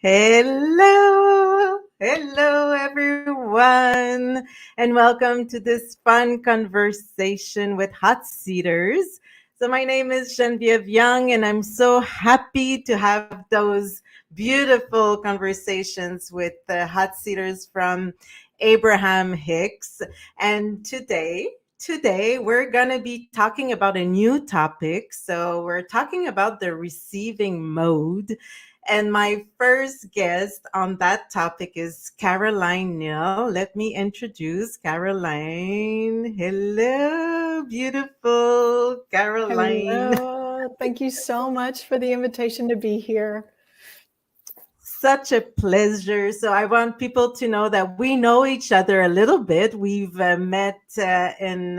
Hello, everyone, and welcome to this fun conversation with hot seaters. So, my name is Genevieve Young, and I'm so happy to have those beautiful conversations with the hot seaters from Abraham Hicks. And today we're going to be talking about a new topic. So, we're talking about the receiving mode, and my first guest on that topic is Caroline Neal. Let me introduce Caroline. Hello, beautiful Caroline. Hello. Thank you so much for the invitation to be here. Such a pleasure. So I want people to know that we know each other a little bit. We've met in,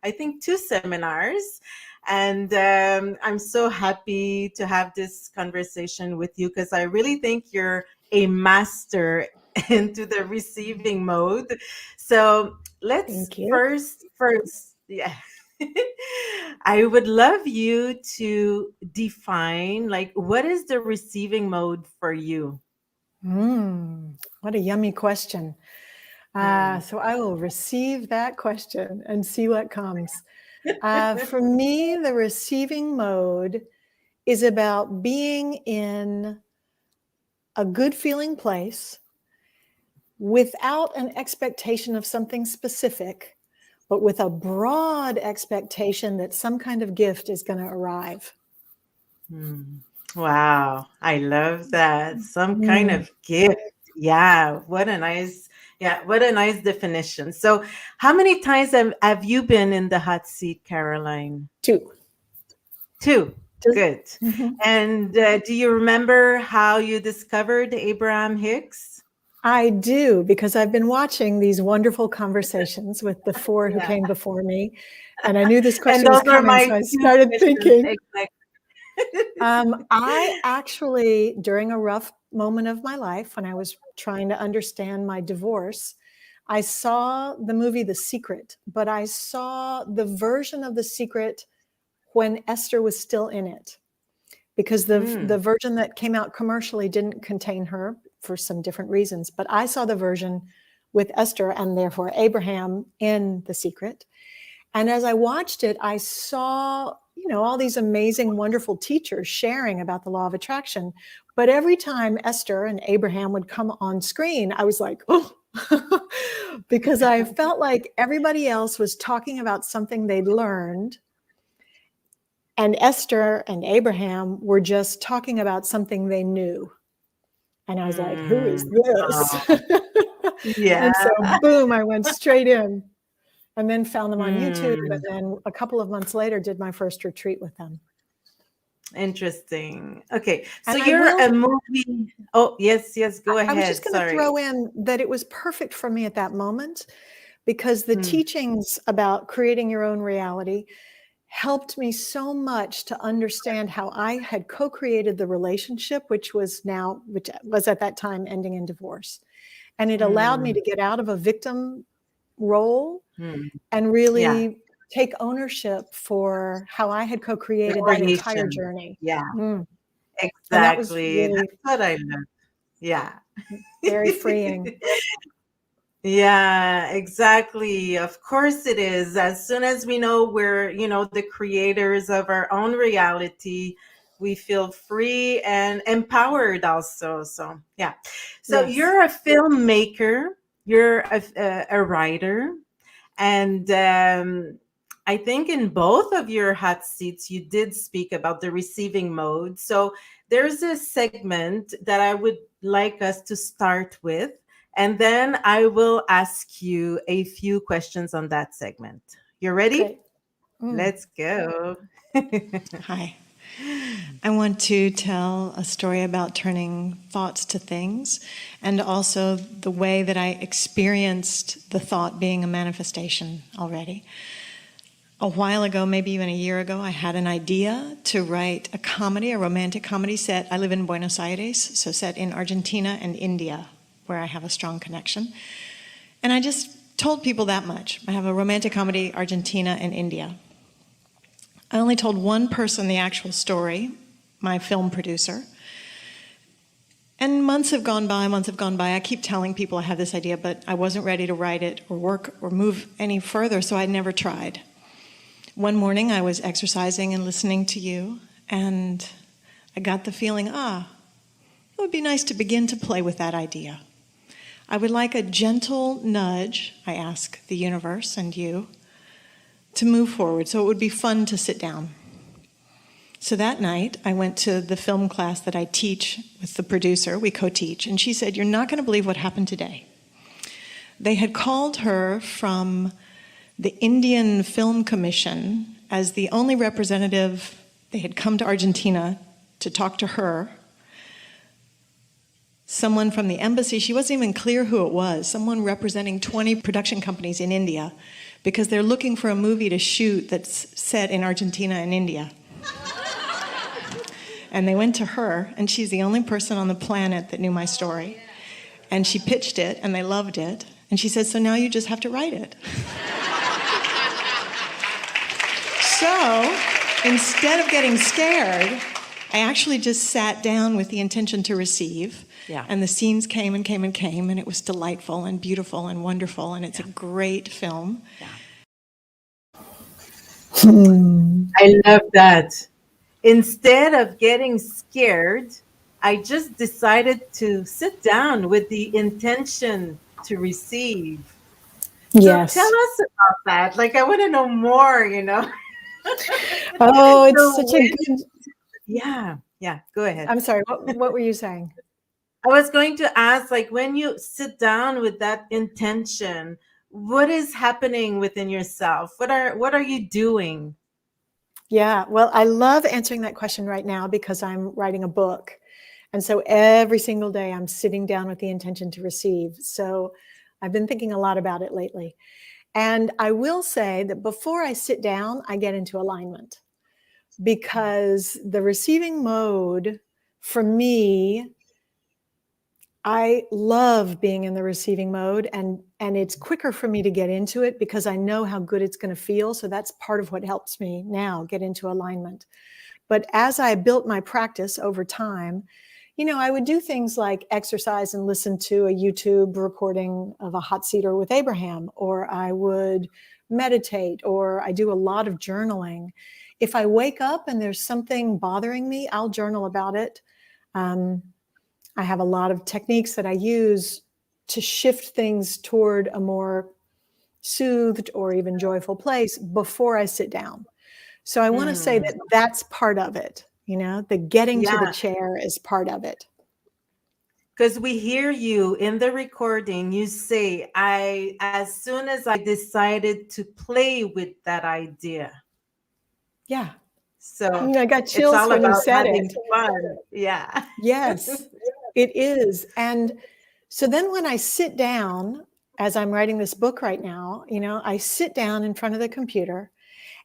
I think, two seminars. And I'm so happy to have this conversation with you because I really think you're a master into the receiving mode. So let's Thank you. first, yeah. I would love you to define, like, what is the receiving mode for you? What a yummy question. Hmm. So I will receive that question and see what comes. For me, the receiving mode is about being in a good feeling place without an expectation of something specific, but with a broad expectation that some kind of gift is going to arrive. Hmm. Wow, I love that. Some kind Mm. of gift. Yeah, what a nice definition. So, how many times have you been in the hot seat, Caroline? Two. Two. Just, Good. mhm. And do you remember how you discovered Abraham Hicks? I do, because I've been watching these wonderful conversations with the four who Yeah. came before me, and I knew this And question was those are coming, my so I two started questions. thinking. Exactly. I actually, during a rough moment of my life, when I was trying to understand my divorce, I saw the movie The Secret, but I saw the version of The Secret when Esther was still in it, because the version that came out commercially didn't contain her for some different reasons. But I saw the version with Esther and therefore Abraham in The Secret. And as I watched it, I saw, all these amazing, wonderful teachers sharing about the law of attraction. But every time Esther and Abraham would come on screen, I was like, oh, because I felt like everybody else was talking about something they'd learned. And Esther and Abraham were just talking about something they knew. And I was like, who is this? Oh, yeah. And so, boom, I went straight in and then found them on YouTube. Hmm. And then a couple of months later, did my first retreat with them. Interesting. Okay. So And I you're will, a movie. Oh, yes, go I was just ahead. going to Sorry. throw in that it was perfect for me at that moment, because the Hmm. teachings about creating your own reality helped me so much to understand how I had co-created the relationship, which was at that time ending in divorce. And it allowed me Hmm. to get out of a victim role Hmm. and Yeah. really take ownership for how I had The co-created that entire creation. journey. Yeah, And that was exactly. really That's what I love. Yeah. very freeing. Yeah, exactly. Of course it is. As soon as we know we're, the creators of our own reality, we feel free and empowered also. So, yeah. So Yes. you're a filmmaker, you're a writer, and I think in both of your hot seats, you did speak about the receiving mode. So there's a segment that I would like us to start with. And then I will ask you a few questions on that segment. You ready? Great. Mm. Let's go. Hi. I want to tell a story about turning thoughts to things, and also the way that I experienced the thought being a manifestation already. A while ago, maybe even a year ago, I had an idea to write a comedy, a romantic comedy set. I live in Buenos Aires, so set in Argentina and India, where I have a strong connection. And I just told people that much. I have a romantic comedy, Argentina and India. I only told one person the actual story, my film producer. And months have gone by, months have gone by. I keep telling people I have this idea, but I wasn't ready to write it or work or move any further, so I never tried. One morning I was exercising and listening to you, and I got the feeling, it would be nice to begin to play with that idea. I would like a gentle nudge, I ask the universe and you, to move forward, so it would be fun to sit down. So that night, I went to the film class that I teach with the producer, we co-teach, and she said, "You're not going to believe what happened today." They had called her from the Indian Film Commission as the only representative. They had come to Argentina to talk to her. Someone from the embassy, she wasn't even clear who it was, someone representing 20 production companies in India, because they're looking for a movie to shoot that's set in Argentina and India. And they went to her, and she's the only person on the planet that knew my story. And she pitched it, and they loved it. And she said, "So now you just have to write it." So instead of getting scared, I actually just sat down with the intention to receive. Yeah. And the scenes came and came and came, and it was delightful and beautiful and wonderful, and it's a great film. Yeah. I love that. Instead of getting scared, I just decided to sit down with the intention to receive. Yes. So tell us about that. Like, I want to know more, Oh, it's such a good... Yeah, go ahead. I'm sorry, what were you saying? I was going to ask, like, when you sit down with that intention, what is happening within yourself? What are you doing? Yeah, well, I love answering that question right now because I'm writing a book. And so every single day I'm sitting down with the intention to receive. So I've been thinking a lot about it lately. And I will say that before I sit down, I get into alignment, because the receiving mode for me, I love being in the receiving mode, and it's quicker for me to get into it because I know how good it's going to feel. So that's part of what helps me now get into alignment. But as I built my practice over time, I would do things like exercise and listen to a YouTube recording of a hot seater with Abraham, or I would meditate, or I do a lot of journaling. If I wake up and there's something bothering me, I'll journal about it. I have a lot of techniques that I use to shift things toward a more soothed or even joyful place before I sit down. So I want to say that that's part of it, the getting to the chair is part of it. Because we hear you in the recording, you say, as soon as I decided to play with that idea. Yeah. So I got chills when you said it. Fun. Yeah. Yes, it is. And so then when I sit down, as I'm writing this book right now, I sit down in front of the computer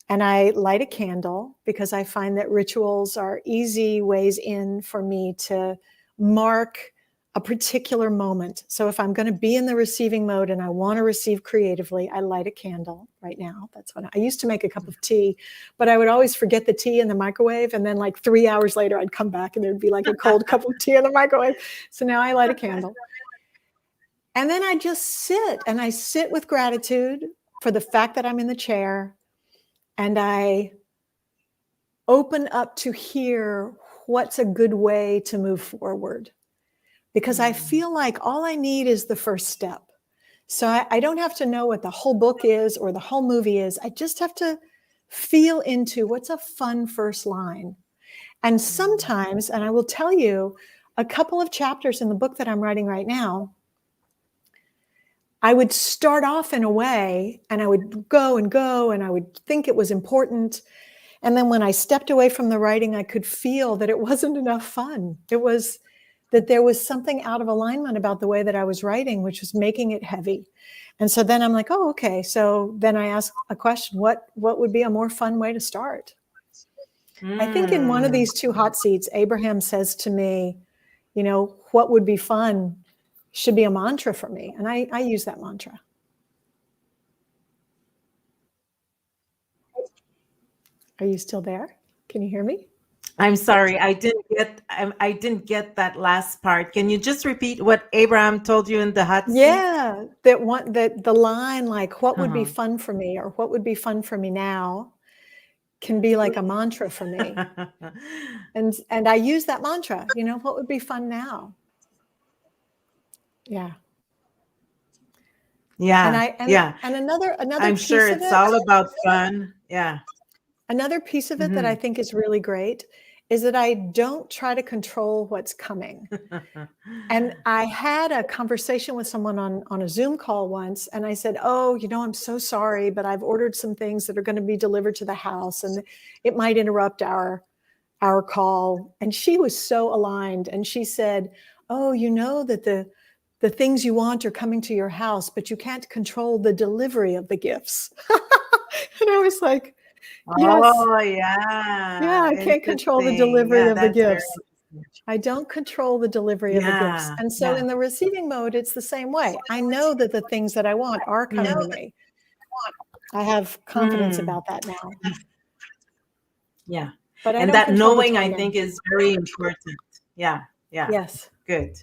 and I light a candle, because I find that rituals are easy ways in for me to mark a particular moment. So if I'm going to be in the receiving mode and I want to receive creatively, I light a candle right now. That's what I used to make a cup of tea, but I would always forget the tea in the microwave. And then like 3 hours later, I'd come back and there'd be like a cold cup of tea in the microwave. So now I light a candle. And then I just sit, and I sit with gratitude for the fact that I'm in the chair. And I open up to hear what's a good way to move forward, because I feel like all I need is the first step. So I don't have to know what the whole book is or the whole movie is. I just have to feel into what's a fun first line. And sometimes, and I will tell you, a couple of chapters in the book that I'm writing right now, I would start off in a way and I would go and go and I would think it was important. And then when I stepped away from the writing, I could feel that it wasn't enough fun. It was that there was something out of alignment about the way that I was writing, which was making it heavy. And so then I'm like, oh, okay. So then I ask a question, what would be a more fun way to start? I think in one of these two hot seats, Abraham says to me, what would be fun should be a mantra for me. And I use that mantra. Are you still there? Can you hear me? I'm sorry, I didn't get that last part. Can you just repeat what Abraham told you in the hot seat? Yeah, that the line like what would be Uh-huh. fun for me or what would be fun for me now can be like a mantra for me. And I use that mantra, what would be fun now? Yeah. And Yeah, I yeah. and another I'm sure piece of it's it, all about fun. Yeah. that I Mhm. think is really great is that I don't try to control what's coming. And I had a conversation with someone on a Zoom call once, and I said, "Oh, I'm so sorry, but I've ordered some things that are going to be delivered to the house, and it might interrupt our call." And she was so aligned, and she said, "Oh, you know that the things you want are coming to your house, but you can't control the delivery of the gifts." And I was like, "Yes, Oh, yeah, yeah. I can't control the Interesting. delivery Yeah, of the that's very gifts. I don't control the delivery of the gifts." yeah, And so yeah. in the receiving mode, it's the same way. I know that the things that I want are coming to me. I have confidence Mm, about that now, yeah. but I And don't that control the knowing, I think, timing. is very important. Yeah, yeah. Yes. Good.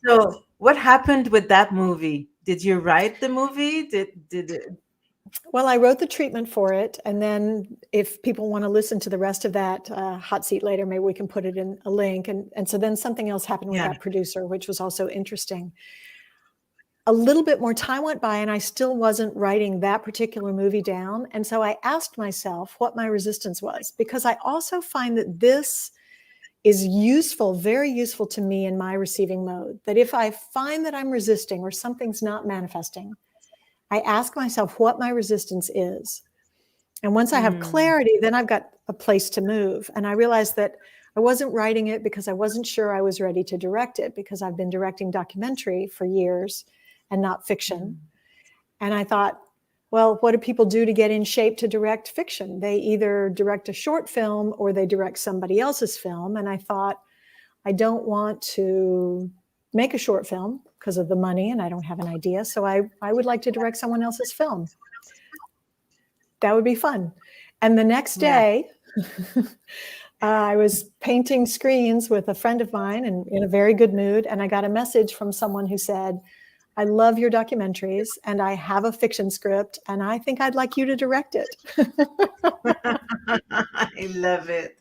So, what happened with that movie? Did you write the movie? Did it? Well, I wrote the treatment for it. And then if people want to listen to the rest of that hot seat later, maybe we can put it in a link. And so then something else happened with Yeah. that producer, which was also interesting. A little bit more time went by and I still wasn't writing that particular movie down. And so I asked myself what my resistance was, because I also find that this is useful, very useful to me in my receiving mode. That if I find that I'm resisting or something's not manifesting, I ask myself what my resistance is. And once I have Mm, clarity, then I've got a place to move. And I realized that I wasn't writing it because I wasn't sure I was ready to direct it, because I've been directing documentary for years and not fiction. mm, And I thought, well, what do people do to get in shape to direct fiction? They either direct a short film or they direct somebody else's film. And I thought, I don't want to make a short film because of the money and I don't have an idea. So I would like to direct someone else's film. That would be fun. And the next yeah. day, I was painting screens with a friend of mine and in a very good mood. And I got a message from someone who said, "I love your documentaries and I have a fiction script and I think I'd like you to direct it." I love it.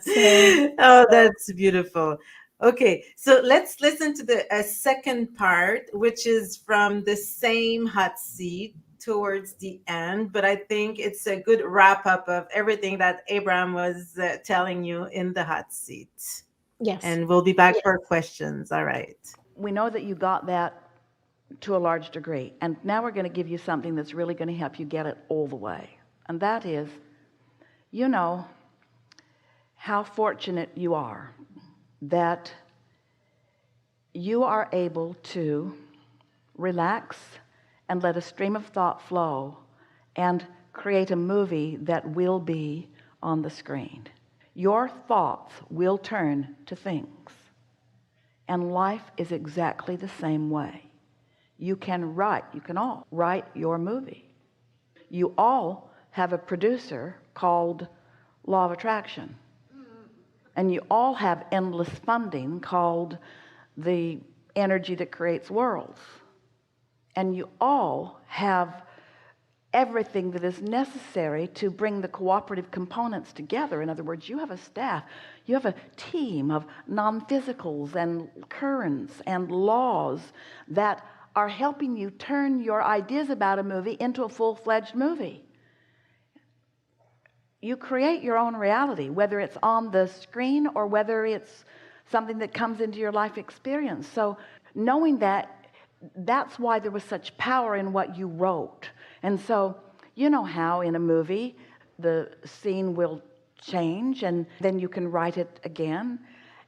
So Oh, that's beautiful. Okay, so let's listen to the second part, which is from the same hot seat towards the end. But I think it's a good wrap up of everything that Abraham was telling you in the hot seat. yes. And we'll be back for questions. All right. We know that you got that to a large degree. And now we're going to give you something that's really going to help you get it all the way. And that is, you know how fortunate you are that you are able to relax and let a stream of thought flow and create a movie that will be on the screen. Your thoughts will turn to things, and life is exactly the same way. You can all write your movie. You all have a producer called law of attraction, and you all have endless funding called the energy that creates worlds, and you all have everything that is necessary to bring the cooperative components together. In other words, you have a staff, you have a team of non-physicals and currents and laws that are helping you turn your ideas about a movie into a full-fledged movie. You create your own reality, whether it's on the screen or whether it's something that comes into your life experience. So knowing that, that's why there was such power in what you wrote. And so you know how in a movie the scene will change and then you can write it again.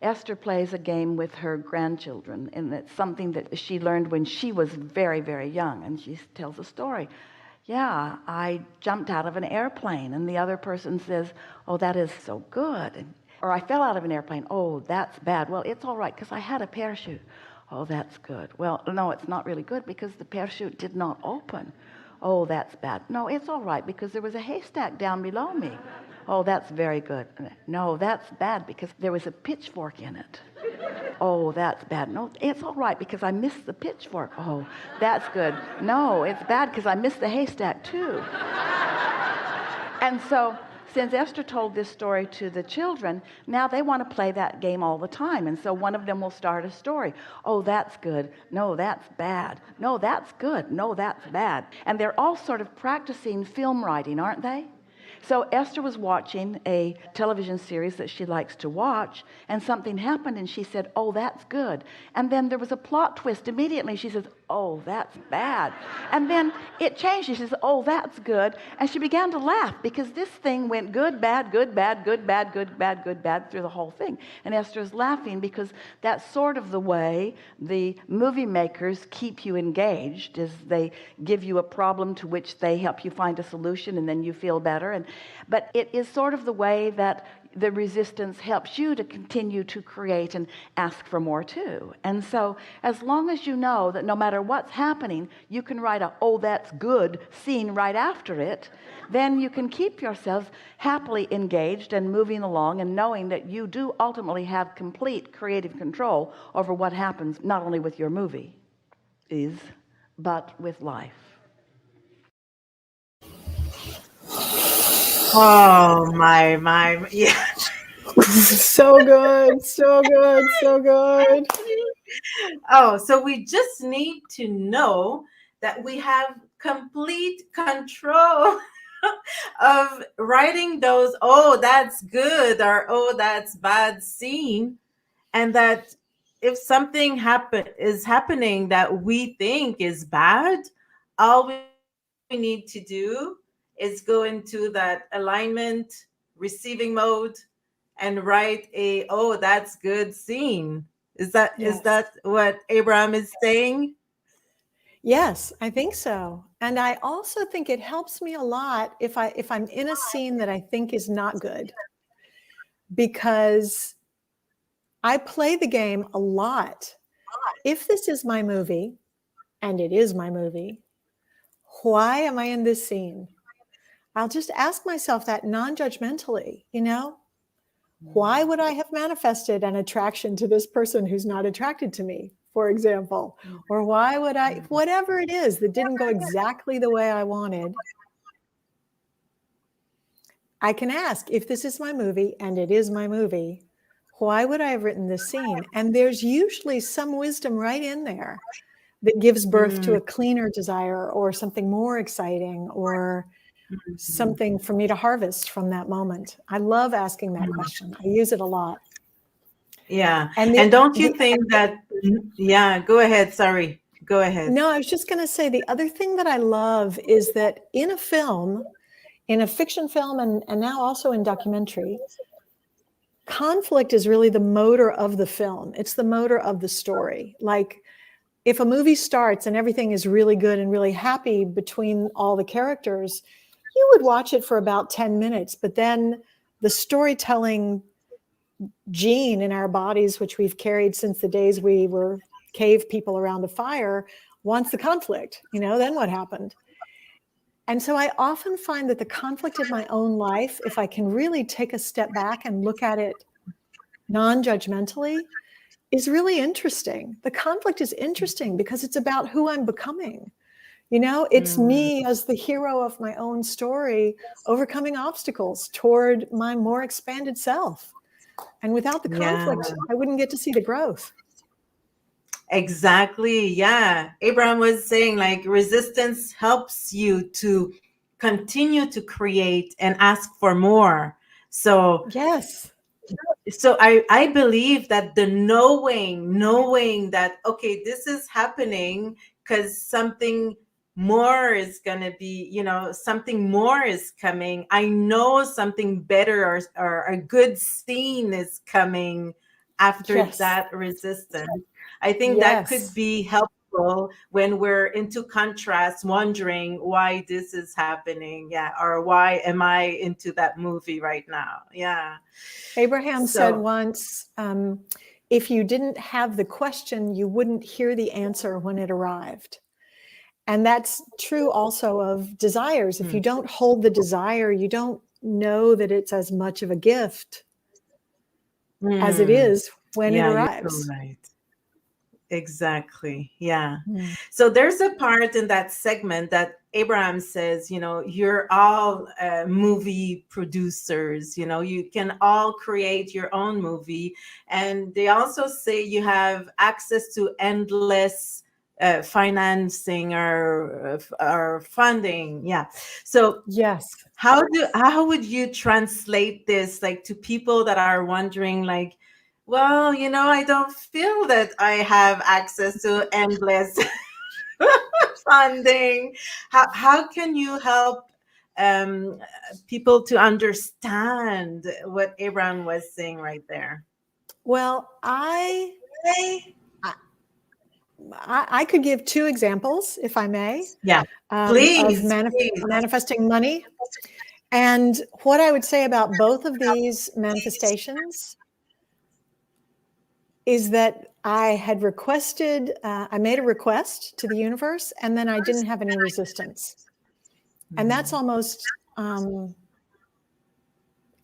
Esther plays a game with her grandchildren, and it's something that she learned when she was very, very young. And she tells a story. Yeah, I jumped out of an airplane. And the other person says, oh, that is so good. Or I fell out of an airplane. Oh, that's bad. Well, it's all right because I had a parachute. Oh, that's good. Well, no, it's not really good because the parachute did not open. Oh, that's bad. No, it's all right because there was a haystack down below me. Oh, that's very good. No, that's bad because there was a pitchfork in it. Oh, that's bad. No, it's all right because I missed the pitchfork. Oh, that's good. No, it's bad because I missed the haystack too. And so, since Esther told this story to the children, now they want to play that game all the time. And so one of them will start a story. Oh, that's good. No, that's bad. No, that's good. No, that's bad. And they're all sort of practicing film writing, aren't they? So Esther was watching a television series that she likes to watch, and something happened, and she said, oh, that's good. And then there was a plot twist immediately. She says, oh, that's bad. And then it changed. She says, oh, that's good. And she began to laugh because this thing went good, bad, good, bad, good, bad, good, bad, good, bad through the whole thing. And Esther's laughing because that's sort of the way the movie makers keep you engaged, is they give you a problem to which they help you find a solution, and then you feel better. But it is sort of the way that the resistance helps you to continue to create and ask for more too. And so as long as you know that no matter what's happening, you can write a oh that's good scene right after it, then you can keep yourself happily engaged and moving along and knowing that you do ultimately have complete creative control over what happens, not only with your movie but with life. Oh my, yeah. So good, so good, so good. Oh, so we just need to know that we have complete control of writing those, oh, that's good, or oh, that's bad scene. And that if something is happening that we think is bad, all we need to do is go into that alignment, receiving mode, and write a oh that's good scene. Is that Yes. what Abraham is saying? Yes, I think so. And I also think it helps me a lot if I'm in a scene that I think is not good, because I play the game a lot. If this is my movie, and it is my movie, why am I in this scene? I'll just ask myself that non-judgmentally, why would I have manifested an attraction to this person who's not attracted to me, for example? Or why would I, whatever it is that didn't go exactly the way I wanted, I can ask, if this is my movie and it is my movie, why would I have written this scene? And there's usually some wisdom right in there that gives birth to a cleaner desire or something more exciting or something for me to harvest from that moment. I love asking that question. I use it a lot. Yeah. And And don't you think that, yeah, go ahead. Sorry. Go ahead. no, I was just going to say the other thing that I love is that in a film, in a fiction film and now also in documentary, conflict is really the motor of the film. It's the motor of the story. Like if a movie starts and everything is really good and really happy between all the characters, you would watch it for about 10 minutes, but then the storytelling gene in our bodies, which we've carried since the days we were cave people around a fire, wants the conflict, then what happened? And so I often find that the conflict in my own life, if I can really take a step back and look at it non-judgmentally, is really interesting. The conflict is interesting because it's about who I'm becoming. It's me as the hero of my own story, overcoming obstacles toward my more expanded self. And without the conflict, I wouldn't get to see the growth. Exactly. Yeah. Abraham was saying like resistance helps you to continue to create and ask for more. So Yes. I believe that the knowing that, okay, this is happening because something more is going to be, something more is coming. I know something better or a good scene is coming after Yes. that resistance. I think that could Yes. be helpful when we're into contrast, wondering why this is happening. Yeah. Or why am I into that movie right now? Yeah. Abraham said once, if you didn't have the question, you wouldn't hear the answer when it arrived. And that's true also of desires. If you don't hold the desire, you don't know that it's as much of a gift as it is when it Yeah, you're so arrives. right. Exactly. Yeah. Mm. So there's a part in that segment that Abraham says, you're all movie producers, you can all create your own movie. And they also say you have access to endless financing or funding. Yeah. So Yes. how would you translate this like to people that are wondering like, well, I don't feel that I have access to endless funding. How can you help um, people to understand what Abraham was saying right there? Well, I could give two examples, if I may, Yeah, of please, please. manifesting money. And what I would say about both of these manifestations is that I had I made a request to the universe, and then I didn't have any resistance. And that's almost,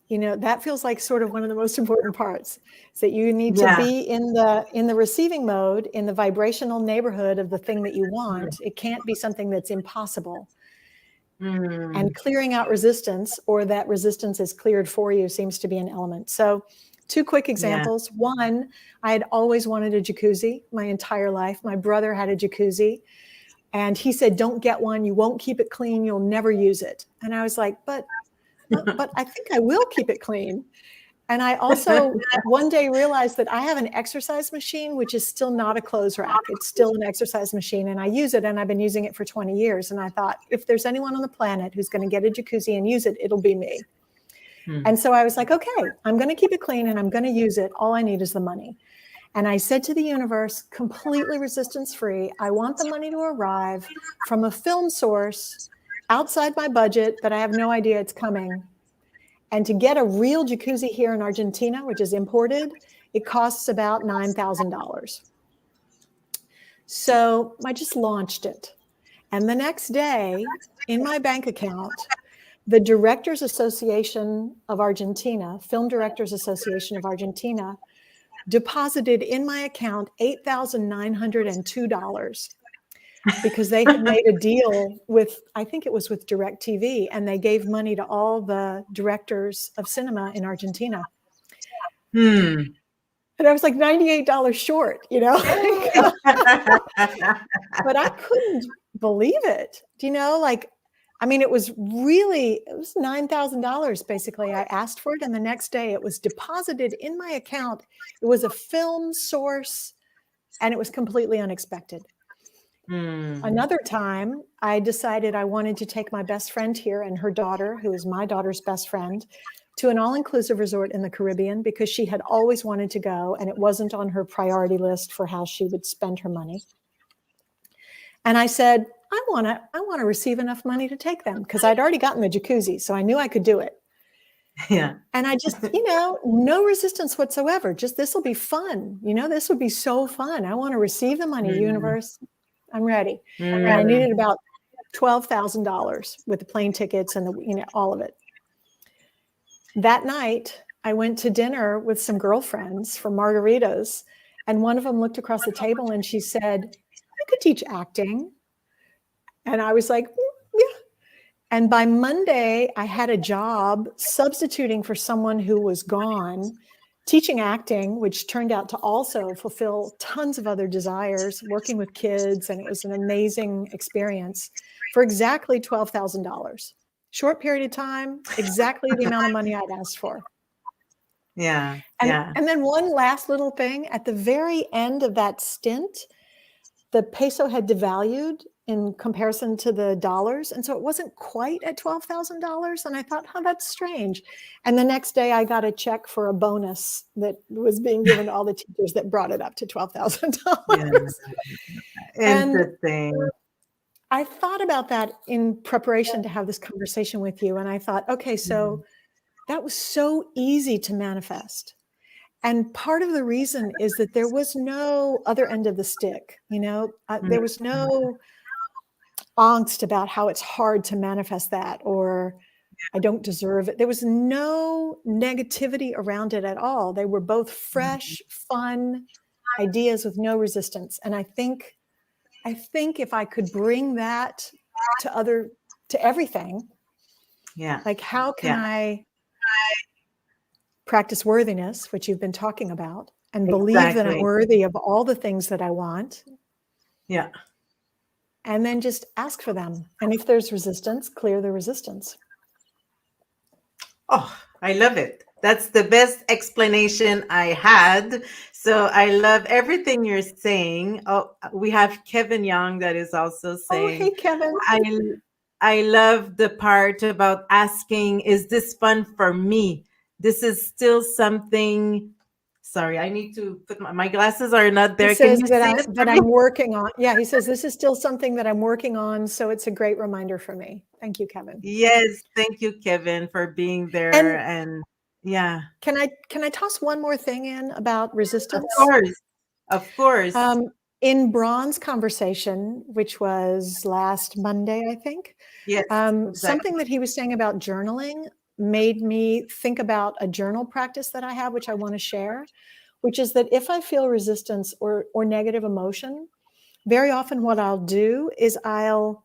that feels like sort of one of the most important parts, is that you need to Yeah. be in the receiving mode, in the vibrational neighborhood of the thing that you want. It can't be something that's impossible. And clearing out resistance, or that resistance is cleared for you, seems to be an element. So two quick examples. Yeah. One, I had always wanted a jacuzzi my entire life. My brother had a jacuzzi, and he said, don't get one. You won't keep it clean. You'll never use it. And I was like, but I think I will keep it clean. And I also one day realized that I have an exercise machine, which is still not a clothes rack. It's still an exercise machine, and I use it, and I've been using it for 20 years. And I thought, if there's anyone on the planet who's going to get a jacuzzi and use it, it'll be me. And so I was like, okay, I'm going to keep it clean and I'm going to use it. All I need is the money. And I said to the universe, completely resistance free, I want the money to arrive from a film source outside my budget that I have no idea it's coming. And to get a real jacuzzi here in Argentina, which is imported, it costs about $9,000. So I just launched it. And the next day, in my bank account, the Directors Association of Argentina, Film Directors Association of Argentina, deposited in my account $8,902 because they had made a deal with, I think it was with DirecTV, and they gave money to all the directors of cinema in Argentina. And I was like $98 short, But I couldn't believe it. It was $9,000 basically. I asked for it, and the next day it was deposited in my account. It was a film source, and it was completely unexpected. Another time, I decided I wanted to take my best friend here and her daughter, who is my daughter's best friend, to an all-inclusive resort in the Caribbean because she had always wanted to go, and it wasn't on her priority list for how she would spend her money. And I said, I want to receive enough money to take them, because I'd already gotten the jacuzzi, so I knew I could do it. Yeah. And I just, no resistance whatsoever. Just, this will be fun. This would be so fun. I want to receive the money, universe. I'm ready. And I needed about $12,000 with the plane tickets and all of it. That night, I went to dinner with some girlfriends for margaritas, and one of them looked across the table and she said, I could teach acting. And I was like, yeah. And by Monday, I had a job substituting for someone who was gone, teaching acting, which turned out to also fulfill tons of other desires, working with kids. And it was an amazing experience for exactly $12,000. Short period of time, exactly the amount of money I'd asked for. Yeah. And then one last little thing, at the very end of that stint, the peso had devalued in comparison to the dollars. And so it wasn't quite at $12,000. And I thought, that's strange. And the next day I got a check for a bonus that was being given to all the teachers that brought it up to $12,000. Interesting. I thought about that in preparation to have this conversation with you. And I thought, okay, so that was so easy to manifest. And part of the reason is that there was no other end of the stick. There was no angst about how it's hard to manifest that, or I don't deserve it. There was no negativity around it at all. They were both fresh, fun ideas with no resistance. And I think if I could bring that to everything, Yeah. like how can Yeah. I practice worthiness, which you've been talking about, and believe that I'm Exactly. worthy of all the things that I want, Yeah. and then just ask for them. And if there's resistance, clear the resistance. Oh, I love it. That's the best explanation I had. So I love everything you're saying. Oh, we have Kevin Young that is also Oh, hey, saying, Kevin. I I love the part about asking, is this fun for me? This is still something. Sorry, I need to put my glasses are not He there. Can says you that see it for me? I'm working on. Yeah, he says this is still something that I'm working on, so it's a great reminder for me. Thank you, Kevin. Yes, thank you, Kevin, for being there. And And yeah, can I toss one more thing in about of resistance? course, of course. In Braun's conversation, which was last Monday, I think, Yes, something exactly. that he was saying about journaling made me think about a journal practice that I have, which I want to share, which is that if I feel resistance or negative emotion, very often what I'll do is I'll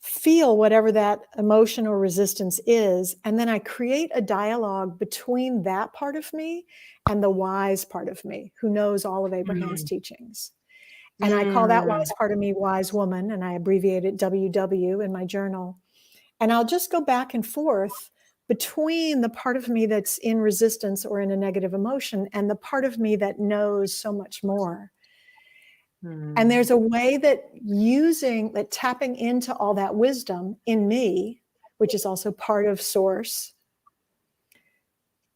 feel whatever that emotion or resistance is, and then I create a dialogue between that part of me and the wise part of me who knows all of Abraham's Mm, teachings. And I call that mm, wise part of me wise woman, and I abbreviate it WW in my journal. And I'll just go back and forth between the part of me that's in resistance or in a negative emotion and the part of me that knows so much more. And mm, there's a way that tapping into all that wisdom in me, which is also part of source,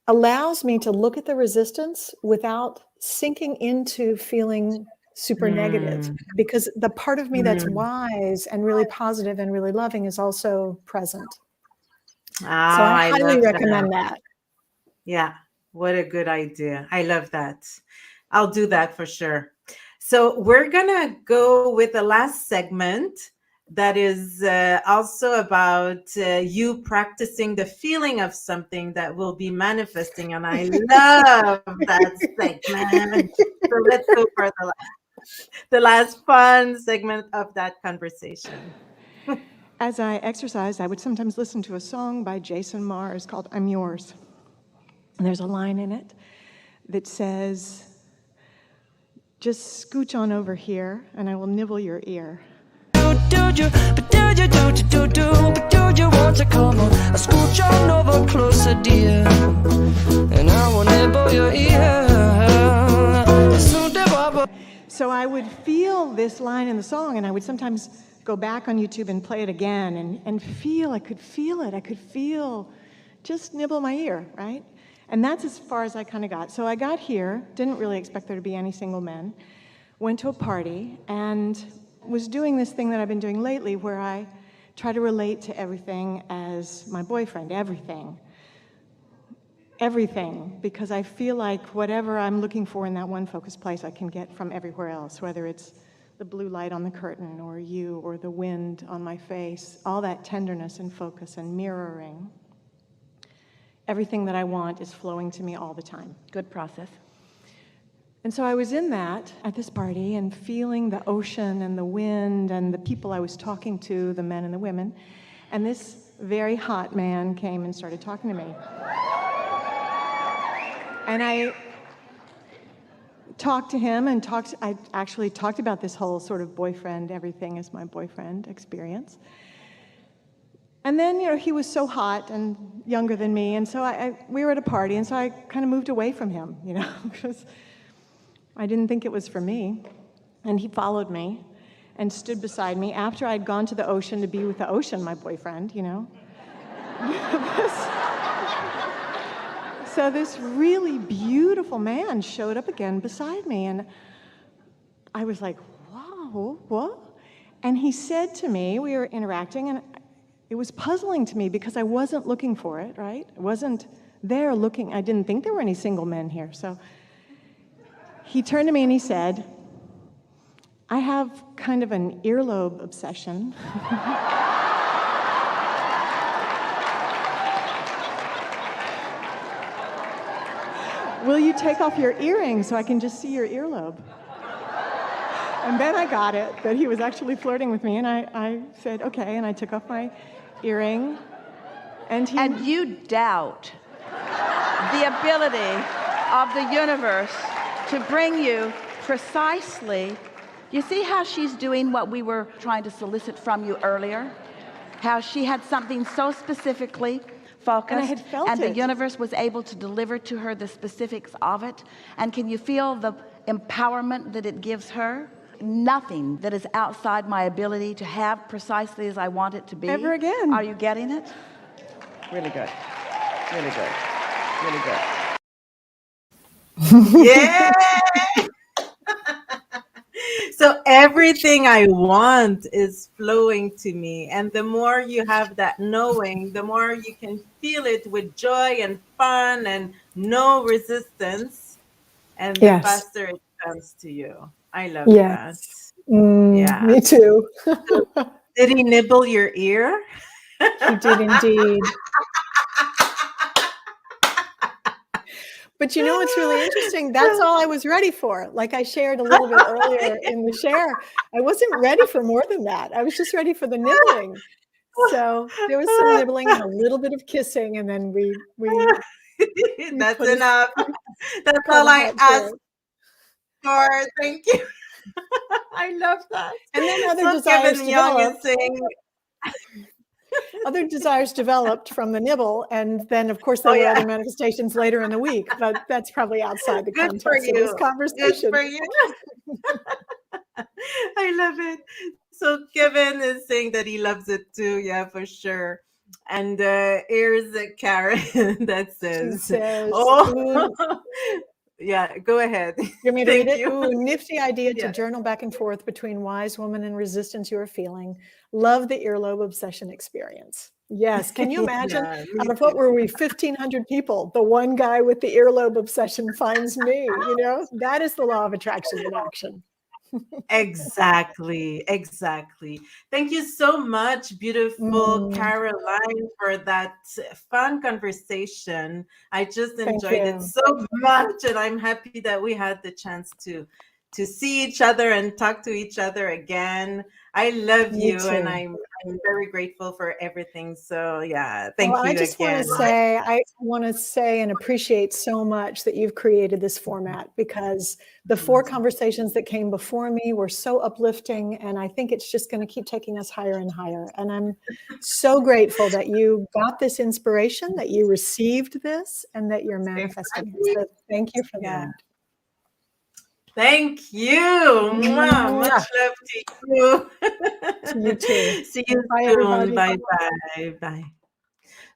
allows me to look at the resistance without sinking into feeling super negative, mm, because the part of me that's mm. wise and really positive and really loving is also present. Oh, So I I highly love that. recommend that. Yeah, what a good idea. I love that. I'll do that for sure. So we're gonna go with the last segment that is also about you practicing the feeling of something that will be manifesting, and I love that segment. So let's go for the last fun segment of that conversation. As I exercised, I would sometimes listen to a song by Jason Mars called I'm Yours. And there's a line in it that says, just scooch on over here and I will nibble your ear. Do you want to come on? Scooch on over closer, dear, and I will nibble your ear. So I would feel this line in the song, and I would sometimes go back on YouTube and play it again and feel, I could feel, just nibble my ear, right? And that's as far as I kind of got. So I got here, didn't really expect there to be any single men, went to a party, and was doing this thing that I've been doing lately where I try to relate to everything as my boyfriend, everything, because I feel like whatever I'm looking for in that one focused place, I can get from everywhere else, whether it's the blue light on the curtain or you or the wind on my face, all that tenderness and focus and mirroring. Everything that I want is flowing to me all the time. Good process. And so I was in that at this party and feeling the ocean and the wind and the people I was talking to, the men and the women. And this very hot man came and started talking to me. And I talked to him and I actually talked about this whole sort of boyfriend, everything is my boyfriend experience. And then, he was so hot and younger than me, and so we were at a party, and so I kind of moved away from him, because I didn't think it was for me. And he followed me and stood beside me after I'd gone to the ocean to be with the ocean, my boyfriend, So this really beautiful man showed up again beside me, and I was like, wow, what? And he said to me, we were interacting, and it was puzzling to me because I wasn't looking for it, right? I wasn't there looking. I didn't think there were any single men here. So he turned to me and he said, I have kind of an earlobe obsession. Will you take off your earring so I can just see your earlobe? And then I got it, that he was actually flirting with me, and I said, okay, and I took off my earring, and he... And you doubt the ability of the universe to bring you precisely... You see how she's doing what we were trying to solicit from you earlier? How she had something so specifically focused, And I had felt and the it. universe was able to deliver to her the specifics of it. And can you feel the empowerment that it gives her? Nothing that is outside my ability to have precisely as I want it to be. Ever again. Are you getting it? Really good. Really good. Really good. Yeah. So everything I want is flowing to me. And the more you have that knowing, the more you can feel it with joy and fun and no resistance. And the Yes. faster it comes to you. I love that. Yes. Yeah. Me too. Did he nibble your ear? He did indeed. But you know what's really interesting? That's all I was ready for. Like I shared a little bit earlier in the share, I wasn't ready for more than that. I was just ready for the nibbling. So there was some nibbling and a little bit of kissing, and then we That's put a- enough. That's called all a I hot chair. asked for. Thank you. I love that. And then other So desires Kevin Young is developed. saying, Other desires developed from the nibble, and then of course there Oh, were yeah. other manifestations later in the week, but that's probably outside the good for context of this you. Good conversation. for you. I love it. So Kevin is saying that he loves it too. Yeah, for sure. And here's Karen that She says, says, "Oh, ooh, yeah, go ahead." you want me to read Thank it? you. Ooh, nifty idea to Yeah. journal back and forth between wise woman and resistance you are feeling. Love the earlobe obsession experience. Yes. Can you imagine? Yeah, me Out of what too. were we, 1,500 people, the one guy with the earlobe obsession finds me, you know? That is the law of attraction in action. Exactly, exactly. Thank you so much, beautiful Caroline, for that fun conversation. I just Thank enjoyed it you. so much, and I'm happy that we had the chance to see each other and talk to each other again. I love Me you, and too. I'm very grateful for everything. So yeah, Well, thank I you just want again. to say, I want to say and appreciate so much that you've created this format, because the 4 conversations that came before me were so uplifting. And I think it's just going to keep taking us higher and higher. And I'm so grateful that you got this inspiration, that you received this, and that you're manifesting it. Exactly. So thank you for Yeah. that. Thank you. Mwah. Much Mwah. love to you. To you too. See you Bye, soon. everybody. Bye bye. Bye.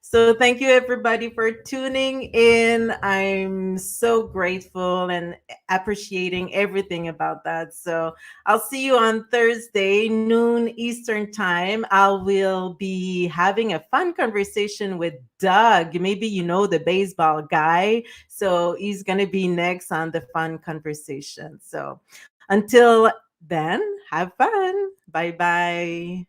So thank you everybody for tuning in. I'm so grateful and appreciating everything about that. So I'll see you on Thursday, noon Eastern time. I will be having a fun conversation with Doug. Maybe you know the baseball guy. So he's going to be next on the fun conversation. So until then, have fun. Bye bye.